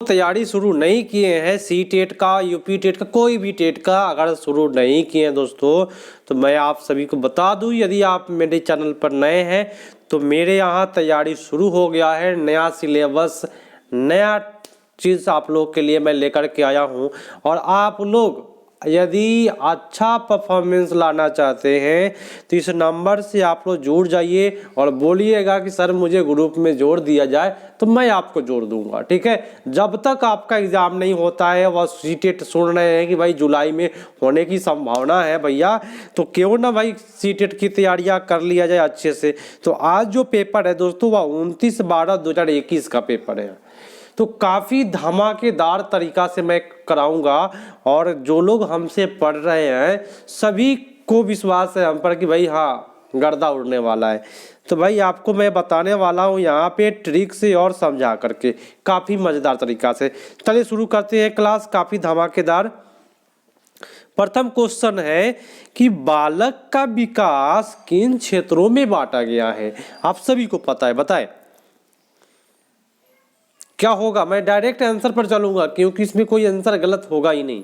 तैयारी शुरू नहीं किए हैं सी टेट का, यूपी टेट का, कोई भी टेट का अगर शुरू नहीं किए हैं दोस्तों, तो मैं आप सभी को बता दूं, यदि आप मेरे चैनल पर नए हैं तो मेरे यहाँ तैयारी शुरू हो गया है। नया सिलेबस, नया चीज़ आप लोग के लिए मैं लेकर के आया हूँ। और आप लोग यदि अच्छा परफॉर्मेंस लाना चाहते हैं तो इस नंबर से आप लोग जुड़ जाइए और बोलिएगा कि सर मुझे ग्रुप में जोड़ दिया जाए, तो मैं आपको जोड़ दूंगा। ठीक है, जब तक आपका एग्ज़ाम नहीं होता है, वह सीटेट सुन रहे हैं कि भाई जुलाई में होने की संभावना है भैया, तो क्यों ना भाई सीटेट की तैयारियां कर लिया जाए अच्छे से। तो आज जो पेपर है दोस्तों वह 29/12/2021 का पेपर है। तो काफ़ी धमाकेदार तरीका से मैं कराऊंगा और जो लोग हमसे पढ़ रहे हैं सभी को विश्वास है हम पर कि भाई हाँ गर्दा उड़ने वाला है। तो भाई आपको मैं बताने वाला हूँ यहाँ पे ट्रिक से और समझा करके काफ़ी मज़ेदार तरीका से। चलिए शुरू करते हैं क्लास, काफ़ी धमाकेदार। प्रथम क्वेश्चन है कि बालक का विकास किन क्षेत्रों में बांटा गया है? आप सभी को पता है, बताएं क्या होगा। मैं डायरेक्ट आंसर पर चलूंगा क्योंकि इसमें कोई आंसर गलत होगा ही नहीं,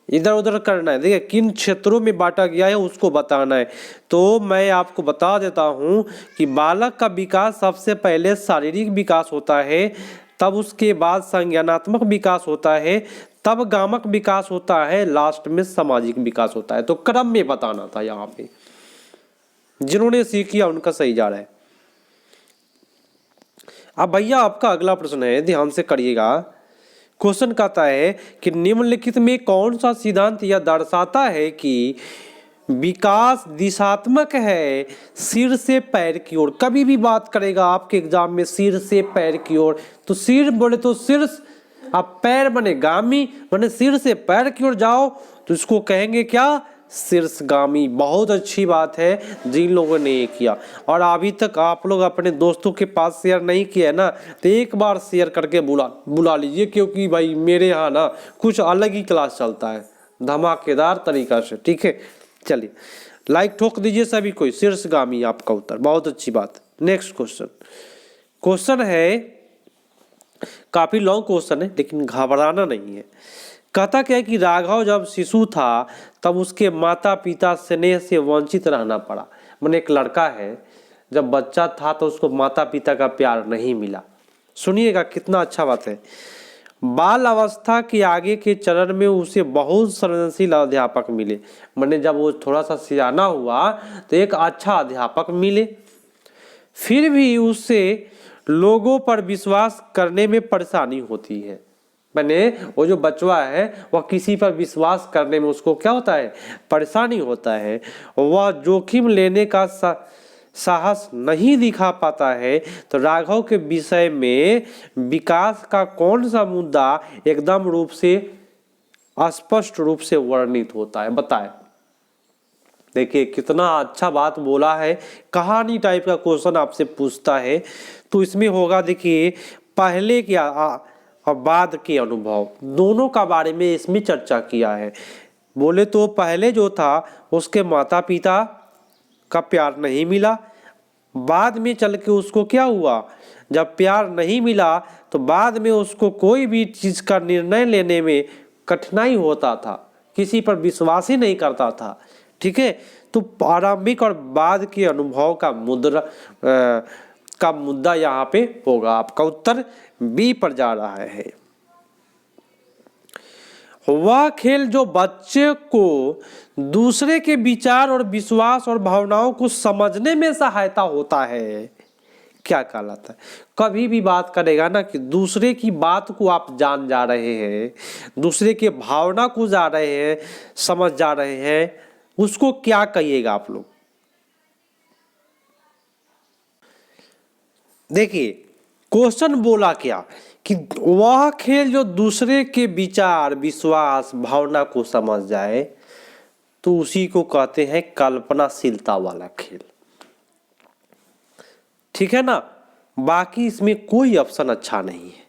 इधर उधर करना है। देखिए किन क्षेत्रों में बांटा गया है उसको बताना है। तो मैं आपको बता देता हूं कि बालक का विकास सबसे पहले शारीरिक विकास होता है, तब उसके बाद संज्ञानात्मक विकास होता है, तब गामक विकास होता है, लास्ट में सामाजिक विकास होता है। तो क्रम में बताना था यहाँ पे, जिन्होंने सीख किया उनका सही जा रहा है। अब भैया आपका अगला प्रश्न है, ध्यान से करिएगा। क्वेश्चन कहता है कि निम्नलिखित में कौन सा सिद्धांत यह दर्शाता है कि विकास दिशात्मक है सिर से पैर की ओर? कभी भी बात करेगा आपके एग्जाम में सिर से पैर की ओर, तो सिर बोले तो सिर, आप पैर बने गामी, बने सिर से पैर की ओर जाओ तो इसको कहेंगे क्या? शीर्षगामी। बहुत अच्छी बात है जिन लोगों ने ये किया। और अभी तक आप लोग अपने दोस्तों के पास शेयर नहीं किया है ना, तो एक बार शेयर करके बुला लीजिए, क्योंकि भाई मेरे यहाँ ना कुछ अलग ही क्लास चलता है धमाकेदार तरीका से। ठीक है, चलिए लाइक ठोक दीजिए सभी कोई। शीर्षगामी आपका उत्तर, बहुत अच्छी बात। नेक्स्ट क्वेश्चन है, काफी लॉन्ग क्वेश्चन है लेकिन घबराना नहीं है। कहता क्या है कि राघव जब शिशु था तब उसके माता पिता स्नेह से वंचित रहना पड़ा। मैंने एक लड़का है, जब बच्चा था तो उसको माता पिता का प्यार नहीं मिला। सुनिएगा कितना अच्छा बात है। बाल अवस्था के आगे के चरण में उसे बहुत संवेदनशील अध्यापक मिले। मैंने जब वो थोड़ा सा सियाना हुआ तो एक अच्छा अध्यापक मिले, फिर भी उससे लोगों पर विश्वास करने में परेशानी होती है। मैंने वो जो बचवा है वह किसी पर विश्वास करने में उसको क्या होता है? परेशानी होता है। वह जोखिम लेने का साहस नहीं दिखा पाता है। तो राघव के विषय में विकास का कौन सा मुद्दा एकदम रूप से स्पष्ट रूप से वर्णित होता है? बताएं। देखिए कितना अच्छा बात बोला है। कहानी टाइप का क्वेश्चन आपसे पूछता है तो इसमें होगा, देखिए पहले क्या और बाद के अनुभव दोनों का बारे में इसमें चर्चा किया है। बोले तो पहले जो था उसके माता पिता का प्यार नहीं मिला, बाद में चल के उसको क्या हुआ, जब प्यार नहीं मिला तो बाद में उसको कोई भी चीज़ का निर्णय लेने में कठिनाई होता था, किसी पर विश्वास ही नहीं करता था। ठीक है, तो प्रारंभिक और बाद के अनुभव का मुद्दा यहाँ पे होगा। आपका उत्तर बी पर जा रहा है। वह खेल जो बच्चे को दूसरे के विचार और विश्वास और भावनाओं को समझने में सहायता होता है, क्या कहलाता है? कभी भी बात करेगा ना कि दूसरे की बात को आप जान जा रहे हैं, दूसरे के भावना को जा रहे हैं, समझ जा रहे हैं, उसको क्या कहिएगा आप लोग? देखिए क्वेश्चन बोला क्या कि वह खेल जो दूसरे के विचार विश्वास भावना को समझ जाए तो उसी को कहते हैं कल्पनाशीलता वाला खेल। ठीक है ना, बाकी इसमें कोई ऑप्शन अच्छा नहीं है।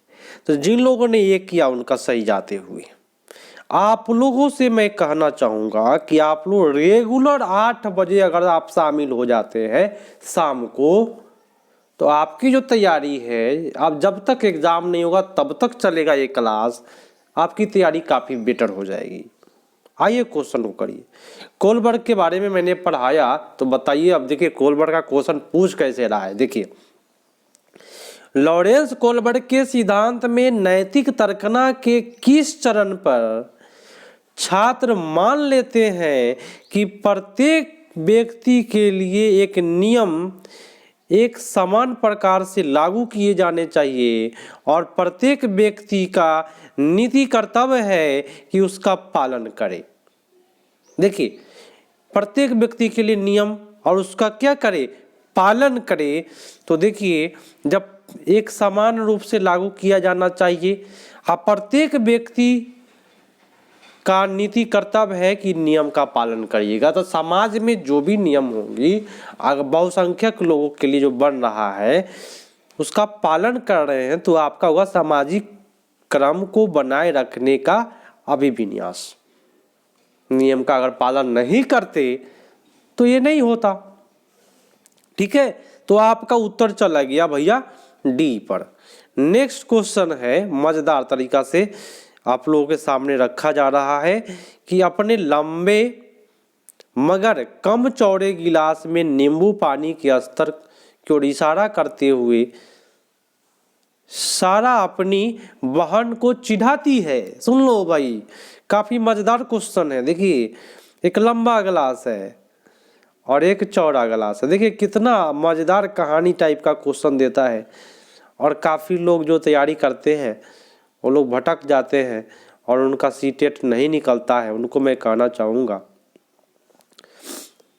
तो जिन लोगों ने ये किया उनका सही जाते हुए। आप लोगों से मैं कहना चाहूँगा कि आप लोग रेगुलर 8 बजे अगर आप शामिल हो जाते हैं शाम को, तो आपकी जो तैयारी है, अब जब तक एग्जाम नहीं होगा तब तक चलेगा ये क्लास, आपकी तैयारी काफ़ी बेटर हो जाएगी। आइए क्वेश्चन को करिए। कोलबर्ग के बारे में मैंने पढ़ाया, तो बताइए अब देखिए कोलबर्ग का क्वेश्चन पूछ कैसे रहा है। देखिए, लॉरेंस कोलबर्ग के सिद्धांत में नैतिक तर्कना के किस चरण पर छात्र मान लेते हैं कि प्रत्येक व्यक्ति के लिए एक नियम एक समान प्रकार से लागू किए जाने चाहिए और प्रत्येक व्यक्ति का नीति कर्तव्य है कि उसका पालन करे। देखिए, प्रत्येक व्यक्ति के लिए नियम और उसका क्या करे, पालन करे। तो देखिए, जब एक समान रूप से लागू किया जाना चाहिए और प्रत्येक व्यक्ति का नीति कर्तव्य है कि नियम का पालन करिएगा, तो समाज में जो भी नियम होंगी अगर बहुसंख्यक लोगों के लिए जो बन रहा है उसका पालन कर रहे हैं, तो आपका होगा सामाजिक क्रम को बनाए रखने का अभिविन्यास। नियम का अगर पालन नहीं करते तो ये नहीं होता। ठीक है, तो आपका उत्तर चला गया भैया डी पर। नेक्स्ट क्वेश्चन है, मजेदार तरीका से आप लोगों के सामने रखा जा रहा है कि अपने लंबे मगर कम चौड़े गिलास में नींबू पानी के स्तर की ओर इशारा करते हुए सारा अपनी बहन को चिढ़ाती है। सुन लो भाई, काफी मजेदार क्वेश्चन है। देखिए, एक लंबा गिलास है और एक चौड़ा गिलास है। देखिए कितना मजेदार कहानी टाइप का क्वेश्चन देता है, और काफी लोग जो तैयारी करते हैं वो लोग भटक जाते हैं और उनका सीटेट नहीं निकलता है। उनको मैं कहना चाहूँगा,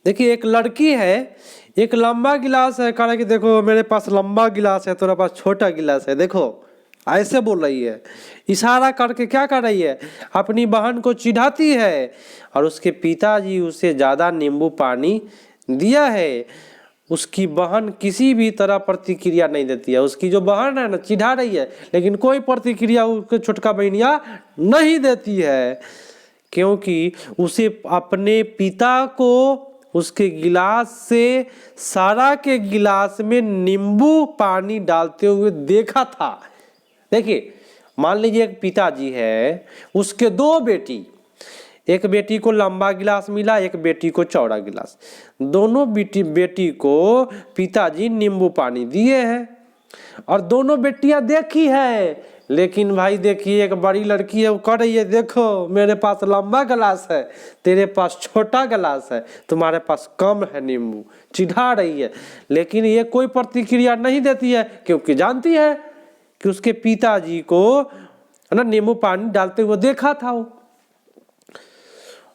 देखिए एक लड़की है, एक लंबा गिलास है, कह रहा है कि देखो मेरे पास लंबा गिलास है, तुम्हारे पास छोटा गिलास है, देखो ऐसे बोल रही है। इशारा करके क्या कर रही है, अपनी बहन को चिढ़ाती है। और उसके पिताजी उसे ज़्यादा नींबू पानी दिया है। उसकी बहन किसी भी तरह प्रतिक्रिया नहीं देती है। उसकी जो बहन है ना, चिढ़ा रही है, लेकिन कोई प्रतिक्रिया उसके छोटका बहनिया नहीं देती है, क्योंकि उसे अपने पिता को उसके गिलास से सारा के गिलास में नींबू पानी डालते हुए देखा था। देखिए, मान लीजिए एक पिताजी है, उसके दो बेटी, एक बेटी को लंबा गिलास मिला, एक बेटी को चौड़ा गिलास। दोनों बेटी को पिताजी नींबू पानी दिए हैं और दोनों बेटियां देखी है। लेकिन भाई देखिए, एक बड़ी लड़की है, वो कह रही है देखो मेरे पास लंबा गिलास है, तेरे पास छोटा गिलास है, तुम्हारे पास कम है नींबू, चिढ़ा रही है। लेकिन ये कोई प्रतिक्रिया नहीं देती है, क्योंकि जानती है कि उसके पिताजी को ना नींबू पानी डालते हुए देखा था।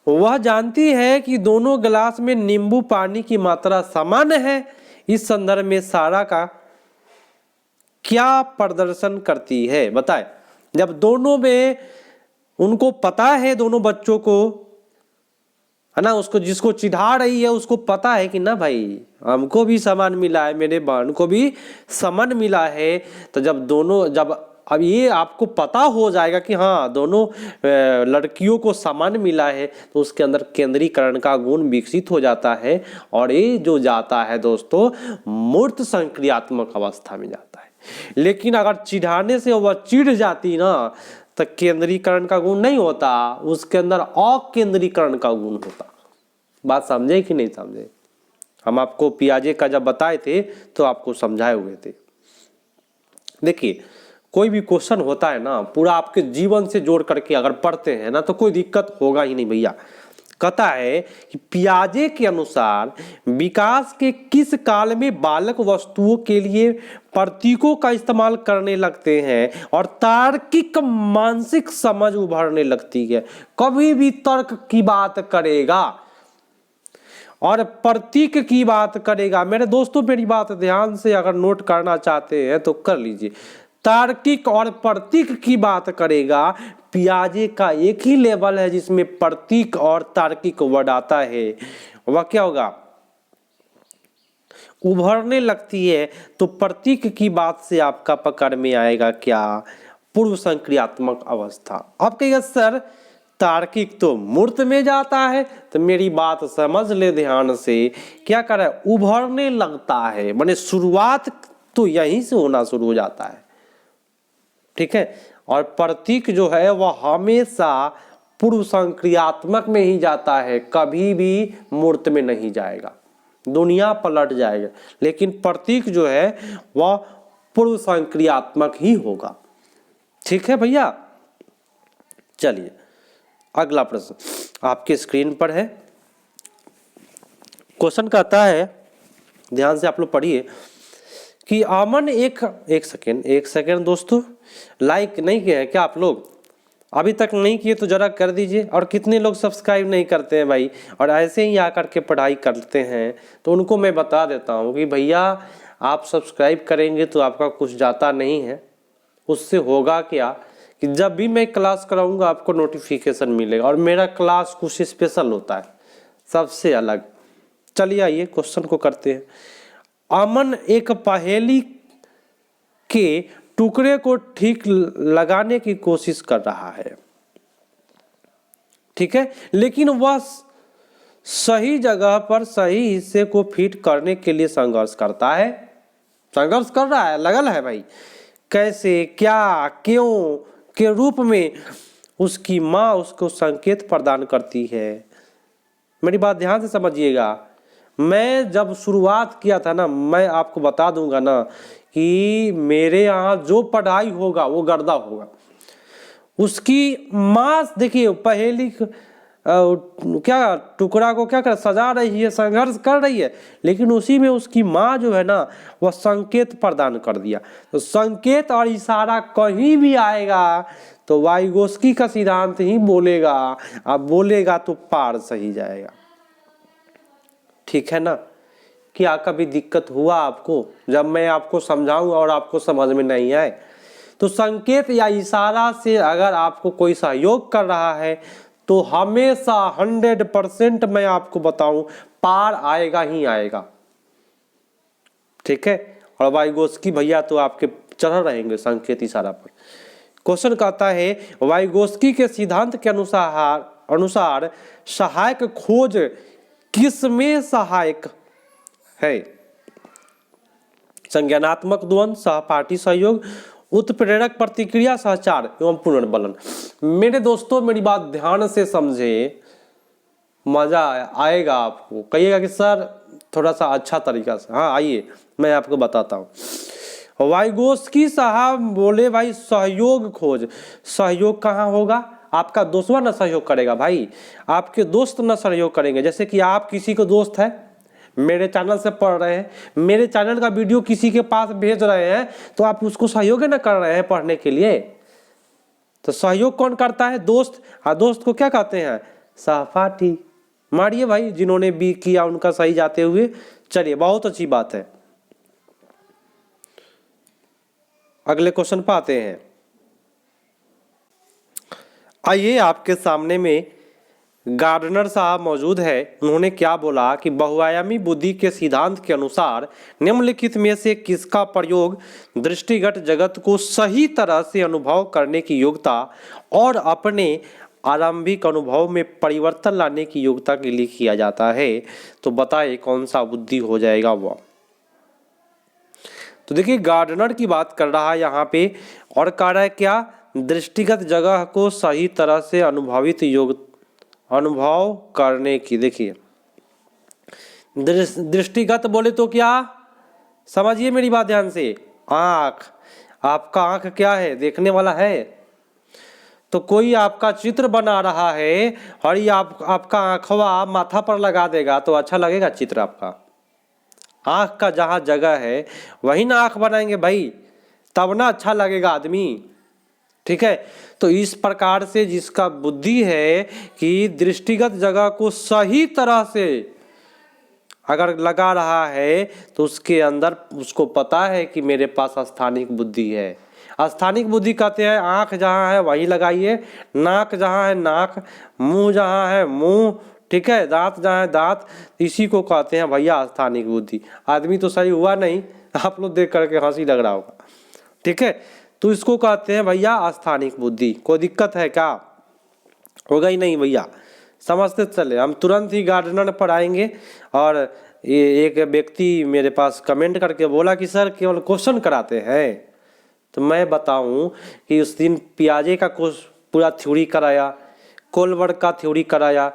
वह जानती है कि दोनों गिलास में नींबू पानी की मात्रा समान है। इस संदर्भ में सारा का क्या प्रदर्शन करती है, बताए। जब दोनों में उनको पता है, दोनों बच्चों को है ना, उसको जिसको चिढ़ा रही है उसको पता है कि ना भाई हमको भी समान मिला है, मेरे बहन को भी समान मिला है। तो जब अब ये आपको पता हो जाएगा कि हाँ दोनों लड़कियों को समान मिला है, तो उसके अंदर केंद्रीकरण का गुण विकसित हो जाता है और ये जो जाता है दोस्तों मूर्त संक्रियात्मक अवस्था में जाता है। लेकिन अगर चिढ़ाने से वह चिढ़ जाती ना, तो केंद्रीकरण का गुण नहीं होता, उसके अंदर अकेंद्रीकरण का गुण होता। बात समझे कि नहीं समझे? हम आपको पियाजे का जब बताए थे तो आपको समझाए हुए थे। देखिए, कोई भी क्वेश्चन होता है ना, पूरा आपके जीवन से जोड़ करके अगर पढ़ते हैं ना, तो कोई दिक्कत होगा ही नहीं भैया। कहता है कि पियाजे के अनुसार विकास के किस काल में बालक वस्तुओं के लिए प्रतीकों का इस्तेमाल करने लगते हैं और तार्किक मानसिक समझ उभरने लगती है। कभी भी तर्क की बात करेगा और प्रतीक की बात करेगा। मेरे दोस्तों, मेरी बात ध्यान से अगर नोट करना चाहते हैं तो कर लीजिए। तार्किक और प्रतीक की बात करेगा। पियाजे का एक ही लेवल है जिसमें प्रतीक और तार्किक वर्ड आता है, वह क्या होगा, उभरने लगती है। तो प्रतीक की बात से आपका पकड़ में आएगा क्या, पूर्व संक्रियात्मक अवस्था। आप कहिएगा सर तार्किक तो मूर्त में जाता है, तो मेरी बात समझ ले ध्यान से। क्या कर रहा है, उभरने लगता है, माने शुरुआत तो यहीं से होना शुरू हो जाता है। ठीक है, और प्रतीक जो है वह हमेशा पूर्व संक्रियात्मक में ही जाता है, कभी भी मूर्त में नहीं जाएगा, दुनिया पलट जाएगा, लेकिन प्रतीक जो है वह पूर्व संक्रियात्मक ही होगा। ठीक है भैया, चलिए अगला प्रश्न आपके स्क्रीन पर है। क्वेश्चन कहता है, ध्यान से आप लोग पढ़िए कि अमन एक सेकेंड दोस्तों, लाइक नहीं किए हैं क्या आप लोग? अभी तक नहीं किए तो जरा कर दीजिए। और कितने लोग सब्सक्राइब नहीं करते हैं भाई, और ऐसे ही आकर के पढ़ाई करते हैं, तो उनको मैं बता देता हूँ कि भैया आप सब्सक्राइब करेंगे तो आपका कुछ जाता नहीं है। उससे होगा क्या कि जब भी मैं क्लास कराऊंगा आपको नोटिफिकेशन मिलेगा, और मेरा क्लास कुछ स्पेशल होता है, सबसे अलग। चलिए आइए क्वेश्चन को करते हैं। अमन एक पहेली के टुकड़े को ठीक लगाने की कोशिश कर रहा है, ठीक है, लेकिन वह सही जगह पर सही हिस्से को फिट करने के लिए संघर्ष करता है। संघर्ष कर रहा है, लगल है भाई। कैसे, क्या, क्यों के रूप में उसकी माँ उसको संकेत प्रदान करती है। मेरी बात ध्यान से समझिएगा। मैं जब शुरुआत किया था ना, मैं आपको बता दूंगा ना कि मेरे यहाँ जो पढ़ाई होगा वो गर्दा होगा। उसकी माँ देखिए पहेली क्या टुकड़ा को क्या कर सजा रही है, संघर्ष कर रही है, लेकिन उसी में उसकी माँ जो है ना वह संकेत प्रदान कर दिया। तो संकेत और इशारा कहीं भी आएगा तो वाइगोस्की का सिद्धांत ही बोलेगा। अब बोलेगा तो पार सही जाएगा। ठीक है ना? क्या कभी दिक्कत हुआ आपको जब मैं आपको समझाऊं और आपको समझ में नहीं आए? तो संकेत या इशारा से अगर आपको कोई सहयोग कर रहा है तो हमेशा 100% मैं आपको बताऊं पार आएगा ही आएगा। ठीक है, और वाइगोस्की भैया तो आपके चढ़ रहेंगे संकेत इशारा पर। क्वेश्चन कहता है वाइगोस्की के सिद्धांत के अनुसार सहायक खोज किसमें सहायक है? संज्ञानात्मक द्वंद्व, सहपाठी सहयोग, उत्प्रेरक प्रतिक्रिया, सहचार एवं पुनर्बलन। मेरे दोस्तों मेरी बात ध्यान से समझे, मजा आएगा आपको। कहिएगा कि सर थोड़ा सा अच्छा तरीका से। हाँ आइए मैं आपको बताता हूँ। वाइगोस्की साहब बोले भाई सहयोग खोज। सहयोग कहाँ होगा? आपका दोस्तवा ना सहयोग करेगा भाई, आपके दोस्त ना सहयोग करेंगे। जैसे कि आप किसी को दोस्त है, मेरे चैनल से पढ़ रहे हैं, मेरे चैनल का वीडियो किसी के पास भेज रहे हैं, तो आप उसको सहयोग ना कर रहे हैं पढ़ने के लिए। तो सहयोग कौन करता है? दोस्त। हाँ, दोस्त को क्या कहते हैं? सहपाठी। मारिए भाई जिन्होंने भी किया उनका सही जाते हुए। चलिए बहुत अच्छी बात है। अगले क्वेश्चन पर आते हैं। आइए आपके सामने में गार्डनर साहब मौजूद है। उन्होंने क्या बोला कि बहुआयामी बुद्धि के सिद्धांत के अनुसार निम्नलिखित में से किसका प्रयोग दृष्टिगत जगत को सही तरह से अनुभव करने की योग्यता और अपने आरंभिक अनुभव में परिवर्तन लाने की योग्यता के लिए किया जाता है? तो बताइए कौन सा बुद्धि हो जाएगा वह। तो देखिए गार्डनर की बात कर रहा है यहाँ पे, और कह रहा है क्या? दृष्टिगत जगह को सही तरह से अनुभव करने की। देखिए दृष्टिगत बोले तो क्या समझिए मेरी बात ध्यान से। आँख, आपका आँख क्या है? देखने वाला है। तो कोई आपका चित्र बना रहा है और ये आपका आँखवा माथा पर लगा देगा तो अच्छा लगेगा चित्र आपका? आँख का जहाँ जगह है वही ना आँख बनाएंगे भाई, तब ना अच्छा लगेगा आदमी। ठीक है, तो इस प्रकार से जिसका बुद्धि है कि दृष्टिगत जगह को सही तरह से अगर लगा रहा है तो उसके अंदर उसको पता है कि मेरे पास स्थानिक बुद्धि है। स्थानिक बुद्धि कहते हैं आँख जहाँ है वहीं लगाइए, नाक जहाँ है नाक, मुंह जहाँ है मुंह, ठीक है, दांत जहाँ है दांत, इसी को कहते हैं भैया स्थानिक बुद्धि। आदमी तो सही हुआ नहीं, आप लोग देख करके हंसी लग रहा होगा। ठीक है, तो इसको कहते हैं भैया स्थानिक बुद्धि। कोई दिक्कत है क्या? होगा ही नहीं भैया, समझते चले। हम तुरंत ही गार्डनर पर आएंगे और ये एक व्यक्ति मेरे पास कमेंट करके बोला कि सर केवल क्वेश्चन कराते हैं। तो मैं बताऊं कि उस दिन पियाजे का पूरा थ्योरी कराया, कोलवर्ग का थ्योरी कराया।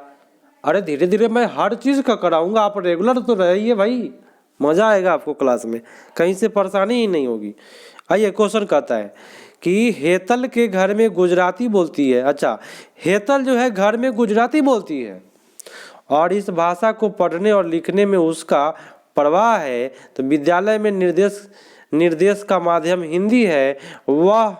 अरे धीरे धीरे मैं हर चीज़ का कराऊंगा, आप रेगुलर तो रहिए भाई, मज़ा आएगा आपको क्लास में, कहीं से परेशानी ही नहीं होगी। आइए क्वेश्चन कहता है कि हेतल के घर में गुजराती बोलती है। अच्छा, हेतल जो है घर में गुजराती बोलती है और इस भाषा को पढ़ने और लिखने में उसका प्रवाह है, तो विद्यालय में निर्देश का माध्यम हिंदी है, वह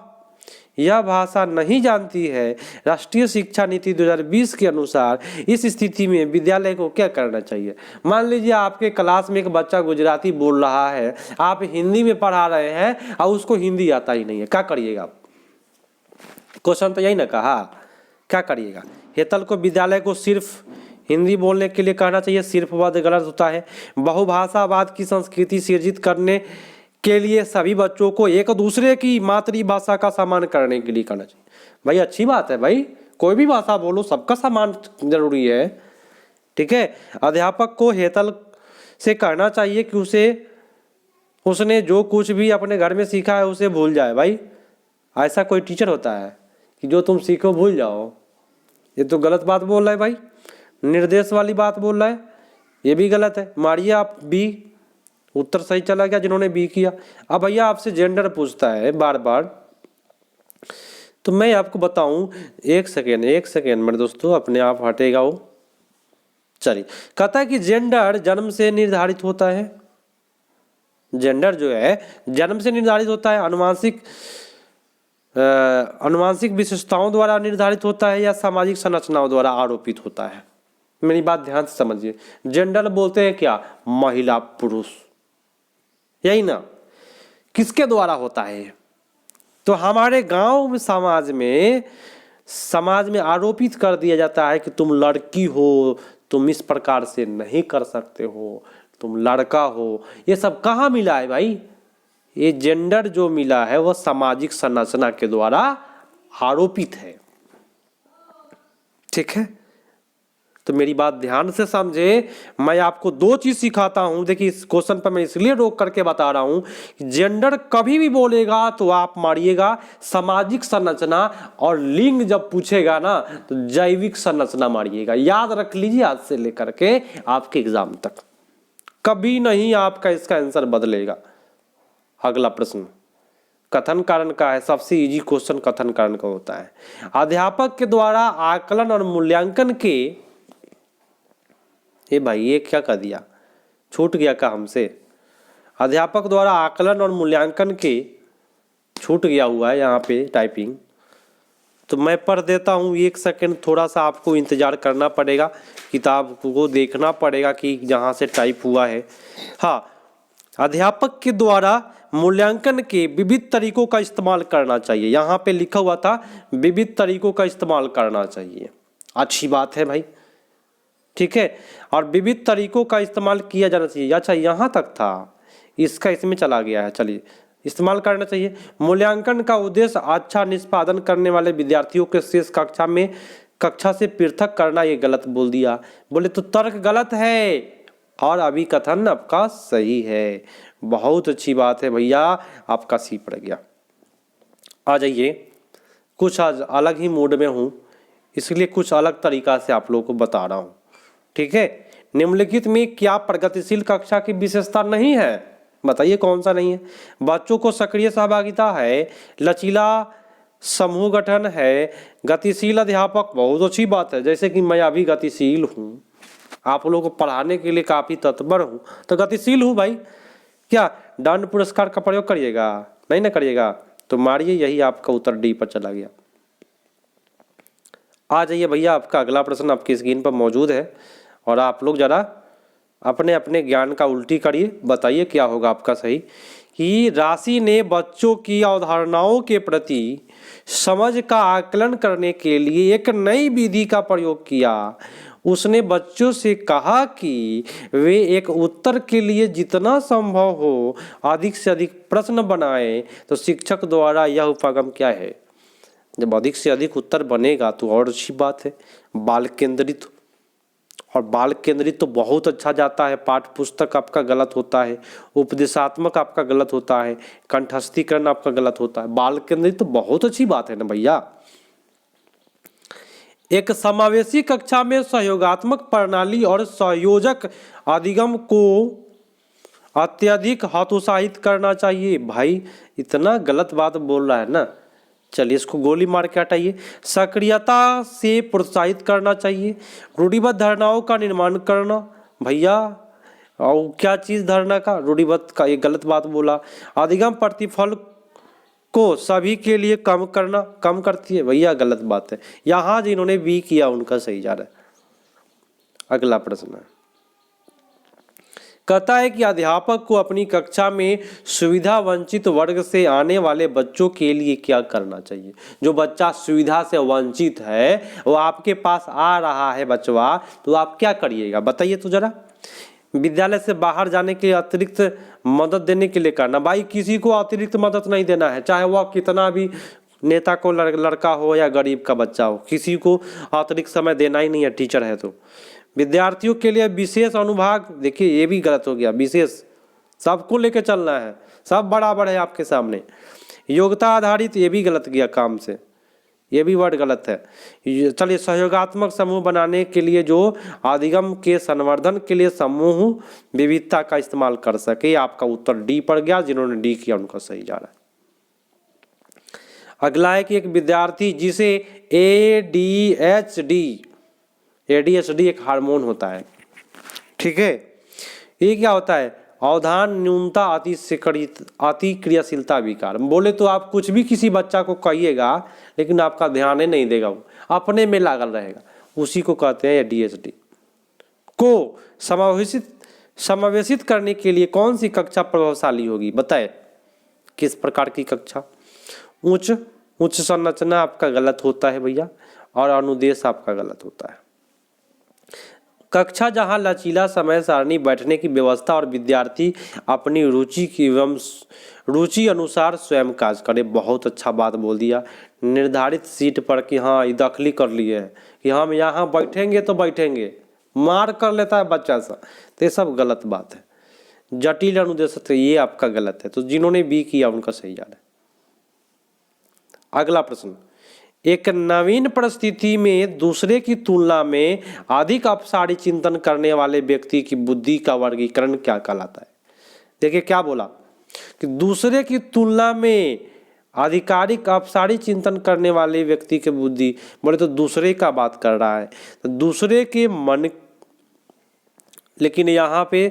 यह भाषा नहीं जानती है। राष्ट्रीय शिक्षा नीति 2020 के अनुसार इस स्थिति में विद्यालय को क्या करना चाहिए। मान लीजिए आपके क्लास में एक बच्चा गुजराती बोल रहा है, आप हिंदी में पढ़ा रहे हैं और उसको हिंदी आता ही नहीं है, क्या करिएगा आप? क्वेश्चन तो यही ना कहा, क्या करिएगा? हेतल को विद्यालय को सिर्फ हिंदी बोलने के लिए कहना चाहिए, सिर्फ वाद गलत होता है। बहुभाषावाद की संस्कृति सृजित करने के लिए सभी बच्चों को एक दूसरे की मातृभाषा का सम्मान करने के लिए करना चाहिए। भाई अच्छी बात है भाई, कोई भी भाषा बोलो, सबका सम्मान जरूरी है, ठीक है। अध्यापक को हेतल से कहना चाहिए कि उसने जो कुछ भी अपने घर में सीखा है उसे भूल जाए। भाई ऐसा कोई टीचर होता है कि जो तुम सीखो भूल जाओ? ये तो गलत बात बोल रहा है भाई, निर्देश वाली बात बोल रहा है, ये भी गलत है। मारिए आप बी, उत्तर सही चला गया जिन्होंने बी किया। अब भैया आपसे जेंडर पूछता है बार बार, तो मैं आपको बताऊं, एक सेकेंड मेरे दोस्तों, अपने आप हटेगा वो। चलिए, कहता है कि जेंडर जन्म से निर्धारित होता है। जेंडर जो है जन्म से निर्धारित होता है, अनुवांशिक विशेषताओं द्वारा निर्धारित होता है या सामाजिक संरचनाओं द्वारा आरोपित होता है। मेरी बात ध्यान से समझिए, जेंडर बोलते हैं क्या? महिला पुरुष, यही ना? किसके द्वारा होता है? तो हमारे गांव में समाज में आरोपित कर दिया जाता है कि तुम लड़की हो, तुम इस प्रकार से नहीं कर सकते हो, तुम लड़का हो। ये सब कहाँ मिला है भाई? ये जेंडर जो मिला है वह सामाजिक संरचना के द्वारा आरोपित है, ठीक है। तो मेरी बात ध्यान से समझे, मैं आपको दो चीज सिखाता हूं। देखिए इस क्वेश्चन पर मैं इसलिए रोक करके बता रहा हूं कि जेंडर कभी भी बोलेगा तो आप मारिएगा सामाजिक संरचना, और लिंग जब पूछेगा ना तो जैविक संरचना मारिएगा। याद रख लीजिए आज से लेकर के आपके एग्जाम तक, कभी नहीं आपका इसका आंसर बदलेगा। अगला प्रश्न कथन कारण का है, सबसे इजी क्वेश्चन कथन कारण का होता है। अध्यापक के द्वारा आकलन और मूल्यांकन के, ए भाई ये क्या कर दिया, छूट गया क्या हमसे? अध्यापक द्वारा आकलन और मूल्यांकन के, छूट गया हुआ है यहाँ पे टाइपिंग, तो मैं पढ़ देता हूँ। एक सेकंड थोड़ा सा आपको इंतजार करना पड़ेगा, किताब को देखना पड़ेगा कि जहाँ से टाइप हुआ है। हाँ, अध्यापक के द्वारा मूल्यांकन के विविध तरीकों का इस्तेमाल करना चाहिए। यहाँ पे लिखा हुआ था विविध तरीकों का इस्तेमाल करना चाहिए, अच्छी बात है भाई, ठीक है। और विविध तरीकों का इस्तेमाल किया जाना चाहिए। अच्छा यहाँ तक था, इसका इसमें चला गया है, चलिए इस्तेमाल करना चाहिए। मूल्यांकन का उद्देश्य अच्छा निष्पादन करने वाले विद्यार्थियों के शेष कक्षा से पृथक करना। ये गलत बोल दिया, बोले तो तर्क गलत है और अभी कथन आपका सही है। बहुत अच्छी बात है भैया, आपका सी पड़ गया। आ जाइए, कुछ आज अलग ही मूड में हूँ, इसलिए कुछ अलग तरीका से आप लोगों को बता रहा हूँ, ठीक है। निम्नलिखित में क्या प्रगतिशील कक्षा की विशेषता नहीं है? बताइए कौन सा नहीं है? बच्चों को सक्रिय सहभागिता है, लचीला समूह गठन है, गतिशील अध्यापक, बहुत अच्छी बात है। जैसे कि मैं अभी गतिशील हूँ, आप लोगों को पढ़ाने के लिए काफी तत्पर हूँ, तो गतिशील हूँ भाई। क्या दंड पुरस्कार का प्रयोग करिएगा? नहीं ना करिएगा, तो मारिए, यही आपका उत्तर डी पर चला गया। आ जाइए भैया, आपका अगला प्रश्न आपकी स्क्रीन पर मौजूद है और आप लोग जरा अपने अपने ज्ञान का उल्टी करिए, बताइए क्या होगा आपका सही। कि राशि ने बच्चों की अवधारणाओं के प्रति समझ का आकलन करने के लिए एक नई विधि का प्रयोग किया। उसने बच्चों से कहा कि वे एक उत्तर के लिए जितना संभव हो अधिक से अधिक प्रश्न बनाएं। तो शिक्षक द्वारा यह उपागम क्या है? जब अधिक से अधिक उत्तर बनेगा तो और अच्छी बात है, बाल केंद्रित और बाल केंद्रित तो बहुत अच्छा जाता है, पाठ पुस्तक आपका गलत होता है, उपदेशात्मक आपका गलत होता है, कंठस्थीकरण आपका गलत होता है। बाल केंद्रित तो बहुत अच्छी बात है ना भैया। एक समावेशी कक्षा में सहयोगात्मक प्रणाली और संयोजक अधिगम को अत्यधिक हतोत्साहित करना चाहिए। भाई इतना गलत बात बोल रहा है ना, चलिए इसको गोली मार के हटाइए। सक्रियता से प्रोत्साहित करना चाहिए। रूढ़िबद्ध धारणाओं का निर्माण करना, भैया और क्या चीज़ धारणा का, रूढ़िबद्ध का, ये गलत बात बोला। अधिगम प्रतिफल को सभी के लिए कम करना, कम करती है, भैया गलत बात है। यहाँ जिन्होंने बी किया उनका सही जा रहा है। अगला प्रश्न है, कहता है कि अध्यापक को अपनी कक्षा में सुविधा वंचित वर्ग से आने वाले बच्चों के लिए क्या करना चाहिए। जो बच्चा सुविधा से वंचित है वो आपके पास आ रहा है बचवा, तो आप क्या करिएगा बताइए तो जरा। विद्यालय से बाहर जाने के लिए अतिरिक्त मदद देने के लिए करना। भाई किसी को अतिरिक्त मदद नहीं देना है, चाहे वह कितना भी नेता को लड़का हो या गरीब का बच्चा हो, किसी को अतिरिक्त समय देना ही नहीं है, टीचर है तो। विद्यार्थियों के लिए विशेष अनुभाग, देखिए ये भी गलत हो गया, विशेष सबको लेके चलना है, सब बराबर है आपके सामने। योग्यता आधारित, ये भी गलत गया काम से, ये भी वर्ड गलत है। चलिए सहयोगात्मक समूह बनाने के लिए जो अधिगम के संवर्धन के लिए समूह विविधता का इस्तेमाल कर सके। आपका उत्तर डी पड़ गया, जिन्होंने डी किया उनका सही जा रहा है। अगला है कि एक विद्यार्थी जिसे ADHD एक हार्मोन होता है, ठीक है। ये क्या होता है, अवधान न्यूनता अति क्रियाशीलता विकार। बोले तो आप कुछ भी किसी बच्चा को कहिएगा लेकिन आपका ध्यान ही नहीं देगा, वो अपने में लागल रहेगा, उसी को कहते हैं ADHD। को समावेशित करने के लिए कौन सी कक्षा प्रभावशाली होगी, बताए किस प्रकार की कक्षा। उच्च संरचना आपका गलत होता है भैया, और अनुदेश आपका गलत होता है। कक्षा जहां लचीला समय सारणी, बैठने की व्यवस्था और विद्यार्थी अपनी रुचि अनुसार स्वयं काज करे। बहुत अच्छा बात बोल दिया। निर्धारित सीट पर कि हाँ ये दखली कर लिए है कि हम यहाँ बैठेंगे तो बैठेंगे, मार कर लेता है बच्चा सा, तो ये सब गलत बात है। जटिल अनुदेश, तो ये आपका गलत है, तो जिन्होंने बी किया उनका सही जा रहा है। अगला प्रश्न, एक नवीन परिस्थिति में दूसरे की तुलना में अधिक अपसारी चिंतन करने वाले व्यक्ति की बुद्धि का वर्गीकरण क्या कहलाता है। देखिए क्या बोला कि दूसरे की तुलना में आधिकारिक अपसारी चिंतन करने वाले व्यक्ति की बुद्धि, बोले तो दूसरे का बात कर रहा है, तो दूसरे के मन, लेकिन यहाँ पे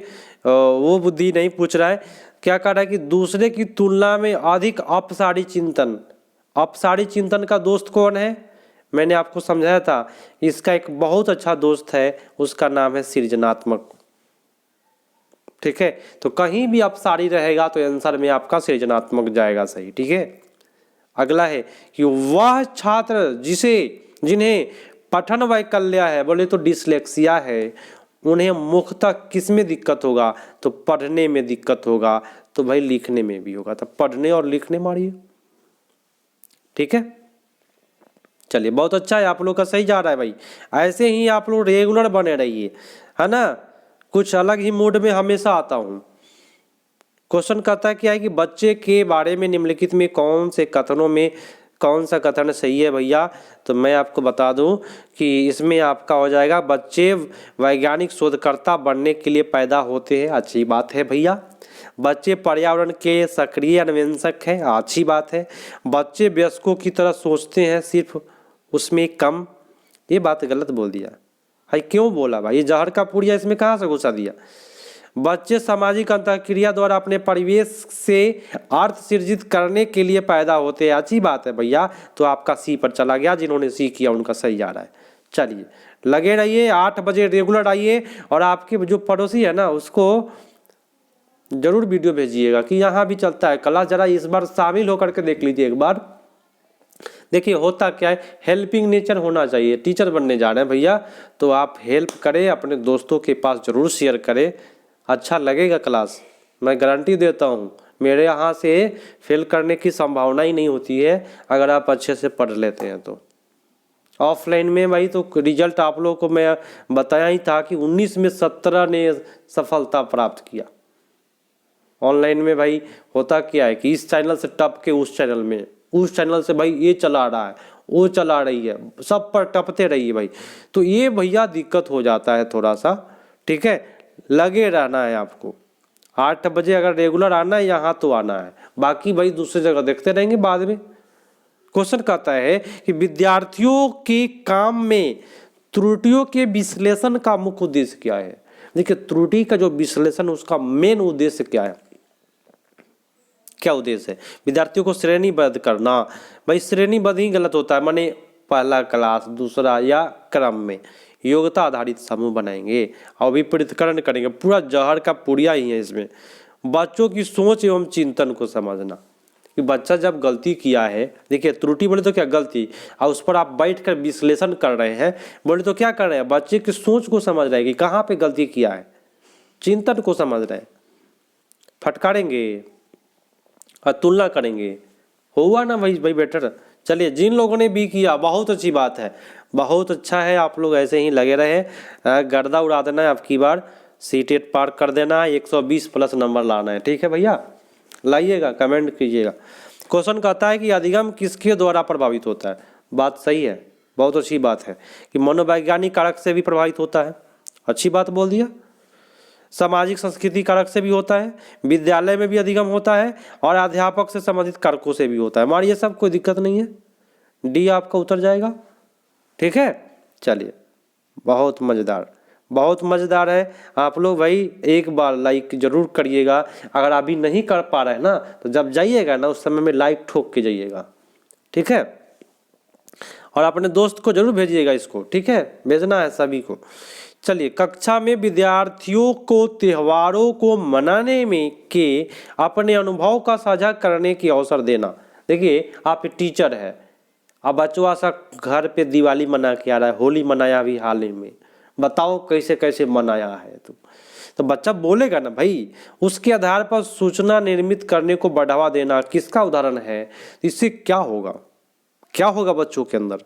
वो बुद्धि नहीं पूछ रहा है, क्या कह रहा है कि दूसरे की तुलना में अधिक अपसारी चिंतन। अपसारी चिंतन का दोस्त कौन है, मैंने आपको समझाया था, इसका एक बहुत अच्छा दोस्त है, उसका नाम है सृजनात्मक, ठीक है। तो कहीं भी अपसारी रहेगा तो आंसर में आपका सृजनात्मक जाएगा सही, ठीक है। अगला है कि वह छात्र जिन्हें पठन वैकल्य है, बोले तो डिसलेक्सिया है, उन्हें मुख्यतः किस में दिक्कत होगा, तो पढ़ने में दिक्कत होगा, तो भाई लिखने में भी होगा, तो पढ़ने और लिखने मारिए, ठीक है। चलिए बहुत अच्छा है, आप लोग का सही जा रहा है भाई। ऐसे ही आप लोग रेगुलर बने रहिए, है ना। कुछ अलग ही मूड में हमेशा आता हूँ। क्वेश्चन कहता है क्या है कि बच्चे के बारे में निम्नलिखित में कौन से कथनों में कौन सा कथन सही है भैया। तो मैं आपको बता दूं कि इसमें आपका हो जाएगा, बच्चे वैज्ञानिक शोधकर्ता बनने के लिए पैदा होते हैं, अच्छी बात है भैया। बच्चे पर्यावरण के सक्रिय अन्वेषक हैं, अच्छी बात है। बच्चे वयस्कों की तरह सोचते हैं, सिर्फ उसमें कम, ये बात गलत बोल दिया भाई। क्यों बोला भाई, ये जहर का पुड़िया इसमें कहाँ से घुसा दिया। बच्चे सामाजिक अंतःक्रिया द्वारा अपने परिवेश से अर्थ सृजित करने के लिए पैदा होते हैं, अच्छी बात है भैया। तो आपका सी पर चला गया, जिन्होंने सी किया उनका सही जा रहा है। चलिए लगे रहिए, 8 बजे रेगुलर आइए, और आपके जो पड़ोसी है ना उसको जरूर वीडियो भेजिएगा कि यहाँ भी चलता है क्लास, जरा इस बार शामिल होकर के देख लीजिए एक बार। देखिए होता क्या है, हेल्पिंग नेचर होना चाहिए। टीचर बनने जा रहे हैं भैया, तो आप हेल्प करें, अपने दोस्तों के पास जरूर शेयर करें, अच्छा लगेगा क्लास। मैं गारंटी देता हूँ, मेरे यहाँ से फेल करने की संभावना ही नहीं होती है अगर आप अच्छे से पढ़ लेते हैं तो। ऑफलाइन में भाई तो रिजल्ट आप लोगों को मैं बताया ही था कि 19 में 17 ने सफलता प्राप्त किया। ऑनलाइन में भाई होता क्या है कि इस चैनल से टप के उस चैनल में, उस चैनल से भाई ये चला रहा है, वो चला रही है, सब पर टपते रहिए भाई। तो ये भैया दिक्कत हो जाता है थोड़ा सा, ठीक है। लगे रहना है आपको, 8 बजे अगर रेगुलर आना है यहाँ तो आना है, बाकी भाई दूसरी जगह देखते रहेंगे बाद में। क्वेश्चन कहता है कि विद्यार्थियों के काम में त्रुटियों के विश्लेषण का मुख्य उद्देश्य क्या है। देखिए त्रुटि का जो विश्लेषण उसका मेन उद्देश्य क्या है, क्या उद्देश्य है, विद्यार्थियों को श्रेणीबद्ध करना। भाई श्रेणीबद्ध ही गलत होता है, माने पहला क्लास दूसरा या क्रम में योग्यता आधारित समूह बनाएंगे और विपरीतकरण करेंगे। पूरा जहर का पुड़िया ही है इसमें। बच्चों की सोच एवं चिंतन को समझना कि बच्चा जब गलती किया है, देखिए त्रुटि बोले तो क्या गलती, और उस पर आप बैठ कर विश्लेषण कर रहे हैं, बोले तो क्या कर रहे हैं, बच्चे की सोच को समझ रहे हैं कि कहाँ पे गलती किया है, चिंतन को समझ रहे हैं। फटकारेंगे और तुलना करेंगे, हुआ ना भाई बेटर। चलिए जिन लोगों ने भी किया बहुत अच्छी बात है, बहुत अच्छा है, आप लोग ऐसे ही लगे रहे। गर्दा उड़ा देना है आपकी बार, सीटेट पार कर देना है, 120 प्लस नंबर लाना है, ठीक है भैया। लाइएगा, कमेंट कीजिएगा। क्वेश्चन कहता है कि अधिगम किसके द्वारा प्रभावित होता है। बात सही है, बहुत अच्छी बात है कि मनोवैज्ञानिक कारक से भी प्रभावित होता है, अच्छी बात बोल दिया। सामाजिक संस्कृति कारक से भी होता है, विद्यालय में भी अधिगम होता है, और अध्यापक से संबंधित कारकों से भी होता है। हमारी ये सब कोई दिक्कत नहीं है, डी आपका उतर जाएगा, ठीक है। चलिए बहुत मज़ेदार, बहुत मज़ेदार है। आप लोग भाई एक बार लाइक जरूर करिएगा, अगर अभी नहीं कर पा रहे हैं ना तो जब जाइएगा ना उस समय में लाइक ठोक के जाइएगा, ठीक है। और अपने दोस्त को जरूर भेजिएगा इसको, ठीक है, भेजना है सभी को। चलिए कक्षा में विद्यार्थियों को त्योहारों को मनाने में के अपने अनुभव का साझा करने की अवसर देना। देखिए आप टीचर है, अब बच्चों सा घर पे दिवाली मना के आ रहा है, होली मनाया अभी हाल ही में, बताओ कैसे कैसे मनाया है। तो बच्चा बोलेगा ना भाई, उसके आधार पर सूचना निर्मित करने को बढ़ावा देना किसका उदाहरण है। इससे क्या होगा, क्या होगा बच्चों के अंदर,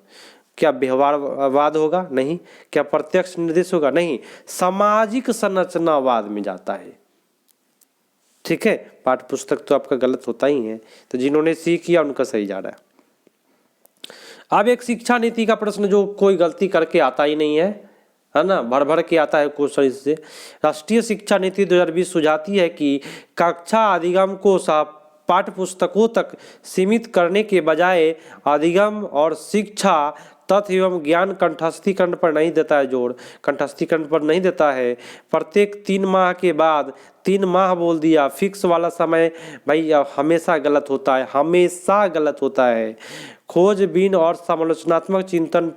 क्या व्यवहारवाद होगा, नहीं। क्या प्रत्यक्ष निर्देश होगा, नहीं। सामाजिक संरचनावाद में जाता है, ठीक है। पाठ्य पुस्तक तो आपका गलत होता ही है, तो जिन्होंने सी किया उनका सही जा रहा है। अब एक शिक्षा नीति का प्रश्न जो कोई गलती करके आता ही नहीं है ना, भर भर के आता है क्वेश्चन इससे। राष्ट्रीय शिक्षा नीति 2020 सुझाती है कि कक्षा अधिगम को पाठ्य पुस्तकों तक सीमित करने के बजाय अधिगम और शिक्षा तथ्य एवं ज्ञान कंठस्थीकरण पर नहीं देता है जोर, कंठस्थीकरण पर नहीं देता है। प्रत्येक 3 माह के बाद, 3 माह बोल दिया, फिक्स वाला समय भाई हमेशा गलत होता है, हमेशा गलत होता है। खोजबीन और समालोचनात्मक चिंतन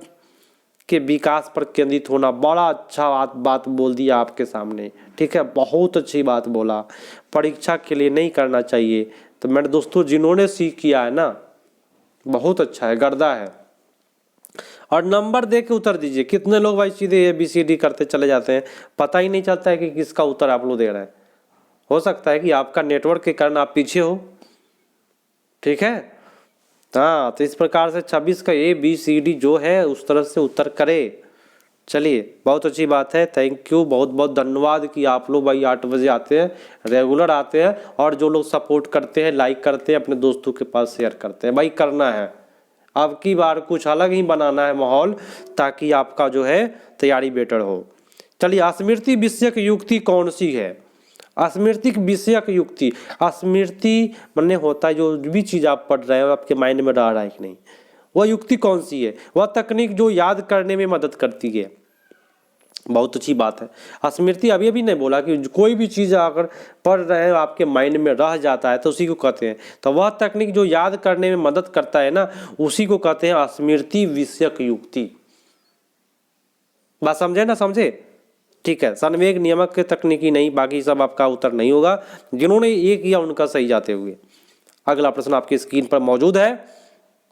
के विकास पर केंद्रित होना, बड़ा अच्छा बात बोल दिया आपके सामने, ठीक है, बहुत अच्छी बात बोला। परीक्षा के लिए नहीं करना चाहिए। तो मेरे दोस्तों जिन्होंने सीख किया है ना, बहुत अच्छा है, गर्दा है। और नंबर दे के उत्तर दीजिए। कितने लोग भाई सीधे ABCD करते चले जाते हैं, पता ही नहीं चलता है कि किसका उत्तर आप लोग दे रहे हैं। हो सकता है कि आपका नेटवर्क के कारण आप पीछे हो, ठीक है। हाँ तो इस प्रकार से 26 का ABCD जो है उस तरह से उत्तर करे। चलिए बहुत अच्छी बात है, थैंक यू, बहुत बहुत धन्यवाद कि आप लोग भाई 8 बजे आते हैं, रेगुलर आते हैं, और जो लोग सपोर्ट करते हैं, लाइक करते हैं, अपने दोस्तों के पास शेयर करते हैं। भाई करना है, अब की बार कुछ अलग ही बनाना है माहौल, ताकि आपका जो है तैयारी बेटर हो। चलिए स्मृति विषयक युक्ति कौन सी है। स्मृतिक विषयक युक्ति, स्मृति माने होता है जो भी चीज़ आप पढ़ रहे हो आपके माइंड में रह रहा है कि नहीं, वह युक्ति कौन सी है। वह तकनीक जो याद करने में मदद करती है। बहुत अच्छी बात है। स्मृति अभी अभी नहीं बोला कि कोई भी चीज़ अगर पढ़ रहे हो आपके माइंड में रह जाता है तो उसी को कहते हैं। तो वह तकनीक जो याद करने में मदद करता है ना, उसी को कहते हैं स्मृति विषयक युक्ति। बात समझे ना, समझे, ठीक है। संवेग नियामक के तकनीकी नहीं, बाकी सब आपका उत्तर नहीं होगा। जिन्होंने ये किया उनका सही जाते हुए। अगला प्रश्न आपकी स्क्रीन पर मौजूद है।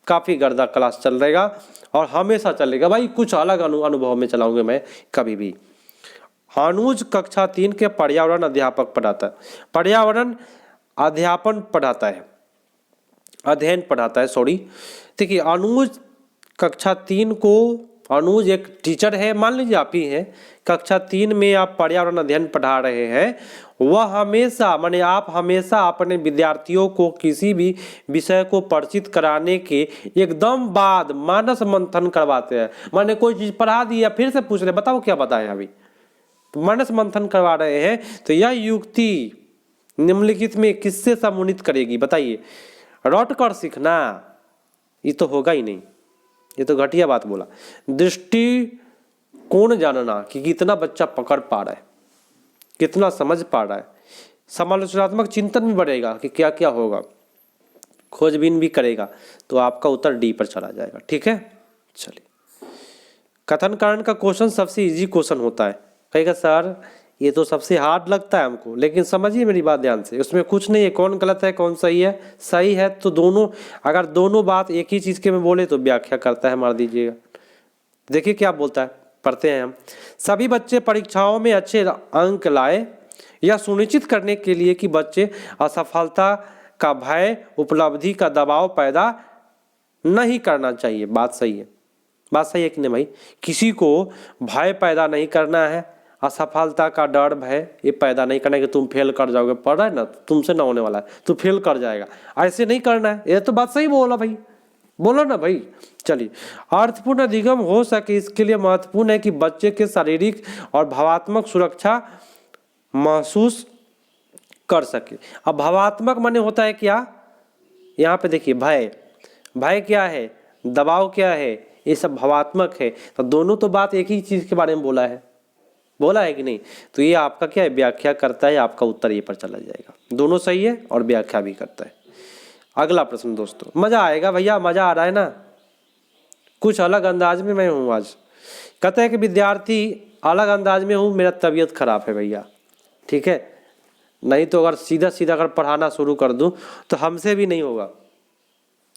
काफ़ी गर्दा क्लास चल रहेगा और हमेशा चलेगा भाई, कुछ अलग अनुभव में चलाऊंगे मैं कभी भी। अनुज कक्षा 3 के पर्यावरण अध्यापक पढ़ाता है, पर्यावरण अध्यापन पढ़ाता है, अध्ययन पढ़ाता है, सॉरी। देखिए अनुज कक्षा 3 को अनुज एक टीचर है, मान लीजिए आप ही हैं, कक्षा 3 में आप पर्यावरण अध्ययन पढ़ा रहे हैं, वह हमेशा माने आप हमेशा अपने विद्यार्थियों को किसी भी विषय को परिचित कराने के एकदम बाद मानस मंथन करवाते हैं। माने कोई चीज पढ़ा दिया फिर से पूछ रहे बताओ क्या बताएं अभी, तो मानस मंथन करवा रहे हैं। तो यह युक्ति निम्नलिखित में किससे सम्मोहित करेगी बताइए। रट कर सीखना ये तो होगा ही नहीं, ये तो घटिया बात बोला। दृष्टिकोण जानना कि कितना बच्चा पकड़ पा रहा है, कितना समझ पा रहा है। समालोचनात्मक चिंतन भी बढ़ेगा कि क्या क्या होगा, खोजबीन भी करेगा। तो आपका उत्तर डी पर चला जाएगा। ठीक है, चलिए। कथन कारण का क्वेश्चन सबसे इजी क्वेश्चन होता है। कहेगा सर ये तो सबसे हार्ड लगता है हमको, लेकिन समझिए मेरी बात ध्यान से, उसमें कुछ नहीं है कौन गलत है कौन सही है। सही है तो दोनों, अगर दोनों बात एक ही चीज के में बोले तो व्याख्या करता है, मार दीजिएगा। देखिए क्या बोलता है, पढ़ते हैं हम। सभी बच्चे परीक्षाओं में अच्छे अंक लाए, यह सुनिश्चित करने के लिए कि बच्चे असफलता का भय, उपलब्धि का दबाव पैदा नहीं करना चाहिए। बात सही है, बात सही है कि नहीं भाई। किसी को भय पैदा नहीं करना है, असफलता का डर भय ये पैदा नहीं करना है कि तुम फेल कर जाओगे, पढ़ रहा है ना तुमसे ना होने वाला है, तू फेल कर जाएगा, ऐसे नहीं करना है। ये तो बात सही बोला भाई, बोलो ना भाई। चलिए, अर्थपूर्ण अधिगम हो सके इसके लिए महत्वपूर्ण है कि बच्चे के शारीरिक और भावात्मक सुरक्षा महसूस कर सके। अब भावात्मक माने होता है क्या, यहाँ पे देखिए भय, भय क्या है, दबाव क्या है, ये सब भावात्मक है। तो दोनों तो बात एक ही चीज के बारे में बोला है, बोला है कि नहीं। तो ये आपका क्या है, व्याख्या करता है। आपका उत्तर ये पर चला जाएगा, दोनों सही है और व्याख्या भी करता है। अगला प्रश्न दोस्तों, मजा आएगा भैया, मजा आ रहा है ना, कुछ अलग अंदाज में मैं हूँ आज। कहते हैं कि विद्यार्थी अलग अंदाज में हूँ, मेरा तबीयत खराब है भैया, ठीक है। नहीं तो अगर सीधा सीधा अगर पढ़ाना शुरू कर दूँ तो हमसे भी नहीं होगा,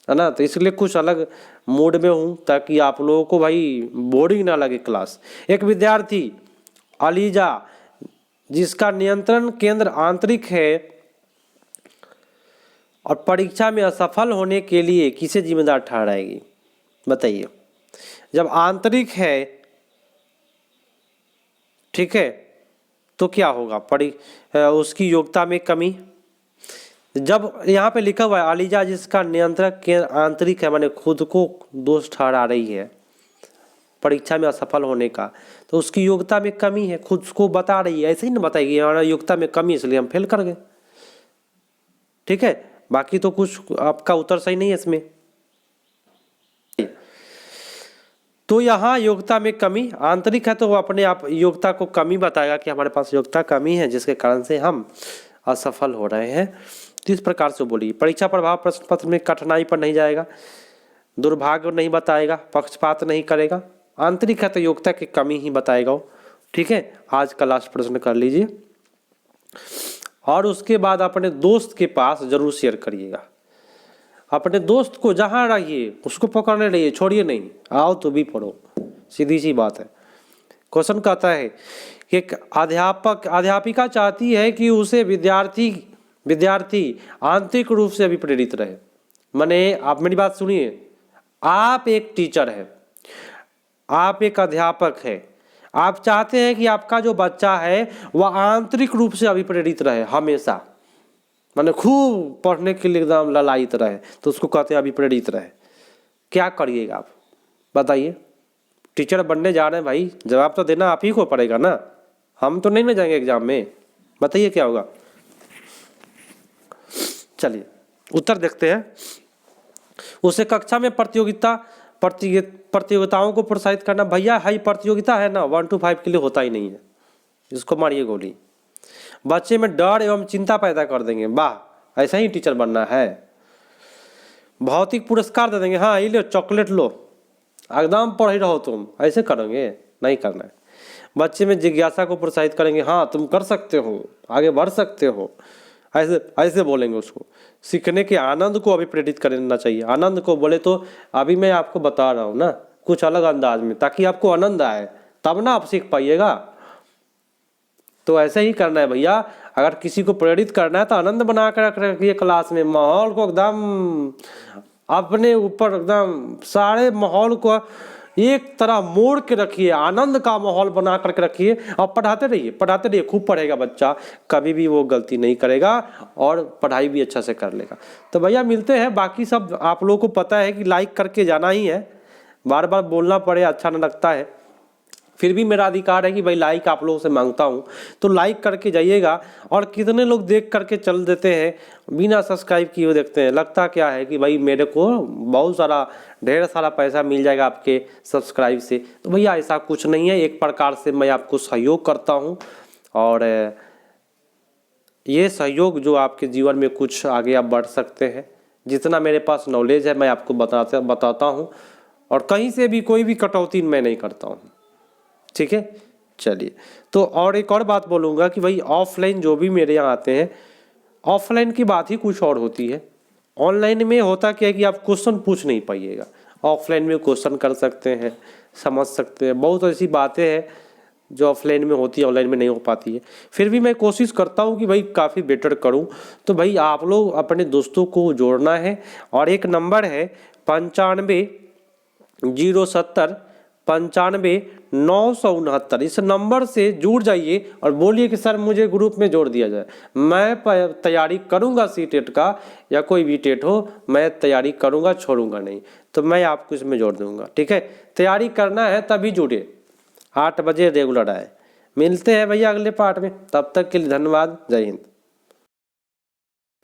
है ना। तो इसलिए कुछ अलग मूड में हूँ ताकि आप लोगों को भाई बोरिंग ना लगे क्लास। एक विद्यार्थी अलीजा जिसका नियंत्रण केंद्र आंतरिक है और परीक्षा में असफल होने के लिए किसे जिम्मेदार ठहराएगी बताइए। जब आंतरिक है, ठीक है, तो क्या होगा, उसकी योग्यता में कमी। जब यहाँ पे लिखा हुआ है अलीजा जिसका नियंत्रक केंद्र आंतरिक है, माने खुद को दोष ठहरा रही है परीक्षा में असफल होने का, तो उसकी योग्यता में कमी है, खुद को बता रही है। ऐसे ही ना बताएगी हमारा योग्यता में कमी इसलिए हम फेल कर गए, ठीक है। बाकी तो कुछ आपका उत्तर सही नहीं है इसमें। तो यहाँ योग्यता में कमी आंतरिक है तो वो अपने आप योग्यता को कमी बताएगा कि हमारे पास योग्यता कमी है जिसके कारण से हम असफल हो रहे हैं। तो इस प्रकार से बोलिए। परीक्षा प्रभाव प्रश्न पत्र में कठिनाई पर नहीं जाएगा, दुर्भाग्य नहीं बताएगा, पक्षपात नहीं करेगा। आंतरिक है तो योग्यता की कमी ही बताएगा वो, ठीक है। आज का लास्ट प्रश्न कर लीजिए और उसके बाद अपने दोस्त के पास जरूर शेयर करिएगा। अपने दोस्त को जहाँ रहिए उसको पकड़ने रहिए, छोड़िए नहीं, आओ तो भी पढ़ो, सीधी सी बात है। क्वेश्चन कहता है कि एक अध्यापिका चाहती है कि उसे विद्यार्थी आंतरिक रूप से अभिप्रेरित रहे। माने आप मेरी बात सुनिए, आप एक टीचर है, आप एक अध्यापक है, आप चाहते हैं कि आपका जो बच्चा है वह आंतरिक रूप से अभिप्रेरित रहे हमेशा, माने खूब पढ़ने के लिए एकदम ललायित रहे, तो उसको कहते हैं अभिप्रेरित रहे। क्या करिएगा आप बताइए। टीचर बनने जा रहे हैं भाई, जवाब तो देना आप ही को पड़ेगा ना, हम तो नहीं ना जाएंगे एग्जाम में। बताइए क्या होगा। चलिए उत्तर देखते हैं। उसे कक्षा में प्रतियोगिताओं को प्रोत्साहित करना। भैया हाई प्रतियोगिता है ना, 1 to 5 के लिए होता ही नहीं है, इसको मारिए गोली। बच्चे में डर एवं चिंता पैदा कर देंगे, वाह ऐसा ही टीचर बनना है। भौतिक पुरस्कार दे देंगे, हाँ ये लो चॉकलेट लो, एकदम पढ़ ही रहो तुम, ऐसे करेंगे, नहीं करना है। बच्चे में जिज्ञासा को प्रोत्साहित करेंगे, हाँ तुम कर सकते हो, आगे बढ़ सकते हो, ऐसे ऐसे बोलेंगे उसको। सीखने के आनंद को अभी प्रेरित करना चाहिए। आनंद को बोले तो अभी मैं आपको बता रहा हूँ ना कुछ अलग अंदाज में, ताकि आपको आनंद आए, तब ना आप सीख पाइएगा। तो ऐसे ही करना है भैया। अगर किसी को प्रेरित करना है तो आनंद बना कर रखिए क्लास में, माहौल को एकदम अपने ऊपर एकदम सारे माहौल को एक तरह मोड़ के रखिए, आनंद का माहौल बना करके रखिए और पढ़ाते रहिए, खूब पढ़ेगा बच्चा, कभी भी वो गलती नहीं करेगा और पढ़ाई भी अच्छा से कर लेगा। तो भैया मिलते हैं, बाकी सब आप लोगों को पता है कि लाइक करके जाना ही है, बार बार बोलना पड़े अच्छा नहीं लगता है, फिर भी मेरा अधिकार है कि भाई लाइक आप लोगों से मांगता हूँ, तो लाइक करके जाइएगा। और कितने लोग देख करके चल देते हैं बिना सब्सक्राइब किए हुए देखते हैं, लगता क्या है कि भाई मेरे को बहुत सारा ढेर सारा पैसा मिल जाएगा आपके सब्सक्राइब से। तो भैया ऐसा कुछ नहीं है, एक प्रकार से मैं आपको सहयोग करता हूँ और ये सहयोग जो आपके जीवन में कुछ आगे आप बढ़ सकते हैं। जितना मेरे पास नॉलेज है मैं आपको बताता हूँ और कहीं से भी कोई भी कटौती मैं नहीं करता हूँ, ठीक है। चलिए, तो और एक और बात बोलूँगा कि भाई ऑफलाइन जो भी मेरे यहाँ आते हैं, ऑफलाइन की बात ही कुछ और होती है। ऑनलाइन में होता क्या है कि आप क्वेश्चन पूछ नहीं पाइएगा, ऑफलाइन में क्वेश्चन कर सकते हैं, समझ सकते हैं। बहुत ऐसी बातें हैं जो ऑफलाइन में होती है, ऑनलाइन में नहीं हो पाती है। फिर भी मैं कोशिश करता हूँ कि भाई काफ़ी बेटर करूँ। तो भाई आप लोग अपने दोस्तों को जोड़ना है और एक नंबर है 95 070 95 969, इस नंबर से जुड़ जाइए और बोलिए कि सर मुझे ग्रुप में जोड़ दिया जाए। मैं तैयारी करूंगा सीटेट का या कोई भी टेट हो, मैं तैयारी करूंगा, छोड़ूंगा नहीं। तो मैं आपको इसमें जोड़ दूंगा, ठीक है। तैयारी करना है तभी जुड़े, 8 बजे रेगुलर आए। मिलते हैं भैया अगले पार्ट में, तब तक के लिए धन्यवाद, जय हिंद।